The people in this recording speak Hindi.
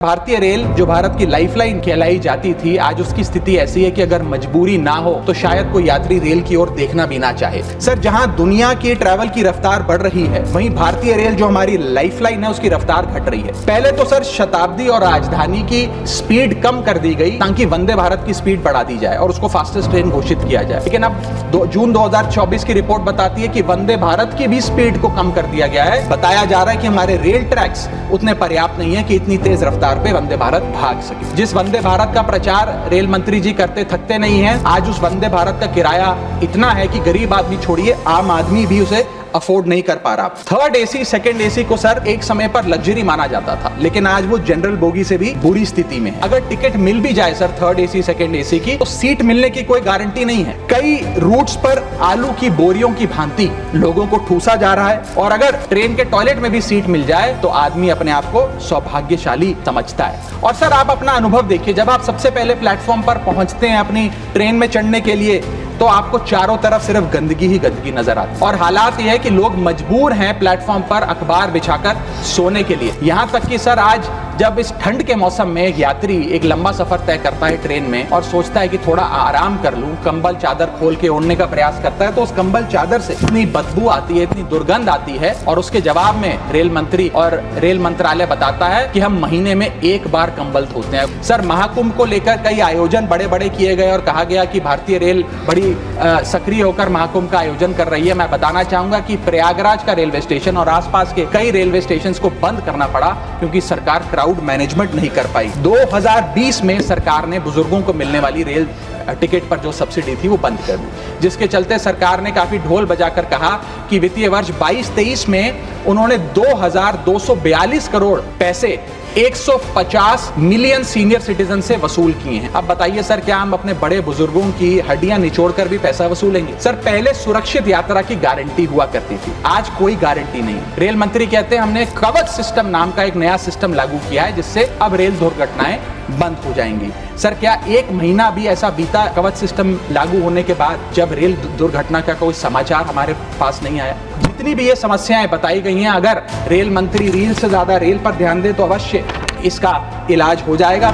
भारतीय रेल जो भारत की लाइफलाइन कहलाई जाती थी, आज उसकी स्थिति ऐसी है कि अगर मजबूरी ना हो तो शायद कोई यात्री रेल की ओर देखना भी ना चाहे। सर, जहां दुनिया की ट्रैवल की रफ्तार बढ़ रही है, वहीं भारतीय रेल जो हमारी लाइफलाइन है उसकी रफ्तार घट रही है। पहले तो सर शताब्दी और राजधानी की स्पीड कम कर दी गई ताकि वंदे भारत की स्पीड बढ़ा दी जाए और उसको फास्टेस्ट ट्रेन घोषित किया जाए। लेकिन अब जून 2024 की रिपोर्ट बताती है कि वंदे भारत की भी स्पीड को कम कर दिया गया है। बताया जा रहा है कि हमारे रेल ट्रैक्स उतने पर्याप्त नहीं है कि इतनी तेज रफ्तार पे वंदे भारत भाग सके। जिस वंदे भारत का प्रचार रेल मंत्री जी करते थकते नहीं हैं, आज उस वंदे भारत का किराया इतना है कि गरीब आदमी छोड़िए, आम आदमी भी उसे अफोर्ड नहीं कर पा रहा। थर्ड एसी, सेकंड एसी को सर एक समय पर लग्जरी माना जाता था, लेकिन आज वो जनरल बोगी से भी बुरी स्थिति में है। अगर टिकट मिल भी जाए sir third AC, second AC की, तो सीट मिलने की कोई गारंटी नहीं है। कई रूट्स पर आलू की बोरियों की भांति लोगों को ठूसा जा रहा है और अगर ट्रेन के टॉयलेट में भी सीट मिल जाए तो आदमी अपने आप को सौभाग्यशाली समझता है। और सर आप अपना अनुभव देखिए, जब आप सबसे पहले प्लेटफॉर्म पर पहुंचते हैं अपनी ट्रेन में चढ़ने के लिए, तो आपको चारों तरफ सिर्फ गंदगी ही गंदगी नजर आती है। और हालात यह है कि लोग मजबूर हैं प्लेटफॉर्म पर अखबार बिछाकर सोने के लिए। यहां तक कि सर आज जब इस ठंड के मौसम में एक यात्री एक लंबा सफर तय करता है ट्रेन में और सोचता है कि थोड़ा आराम कर लूं, कंबल चादर खोल के ओढ़ने का प्रयास करता है, तो उस कंबल चादर से इतनी बदबू आती है, इतनी दुर्गंध आती है। और उसके जवाब में रेल मंत्री और रेल मंत्रालय बताता है कि हम महीने में एक बार कंबल धोते हैं। सर, महाकुंभ को लेकर कई आयोजन बड़े बड़े किए गए और कहा गया कि भारतीय रेल बड़ी सक्रिय होकर महाकुंभ का आयोजन कर रही है। मैं बताना चाहूंगा कि प्रयागराज का रेलवे स्टेशन और आसपास के कई रेलवे स्टेशन को बंद करना पड़ा क्योंकि सरकार क्राउड मैनेजमेंट नहीं कर पाई। 2020 में सरकार ने बुजुर्गों को मिलने वाली रेल टिकट पर जो सब्सिडी थी वो बंद कर दी, जिसके चलते सरकार ने काफी ढोल बजाकर कहा कि वित्तीय वर्ष 22-23 में उन्होंने 2242 करोड़ पैसे 150 मिलियन सीनियर सिटीजन से वसूल किए हैं। अब बताइए सर, क्या हम अपने बड़े बुजुर्गों की हड्डियां निचोड़कर भी पैसा वसूलेंगे? सर, पहले सुरक्षित यात्रा की गारंटी हुआ करती थी, आज कोई गारंटी नहीं। रेल मंत्री कहते हैं हमने कवच सिस्टम नाम का एक नया सिस्टम लागू किया है जिससे अब रेल दुर्घटनाएं बंद हो जाएंगी। सर, क्या एक महीना भी ऐसा बीता कवच सिस्टम लागू होने के बाद जब रेल दुर्घटना का कोई समाचार हमारे पास नहीं आया? जितनी भी ये समस्याएं बताई गई हैं, अगर रेल मंत्री रील से ज्यादा रेल पर ध्यान दे तो अवश्य इसका इलाज हो जाएगा।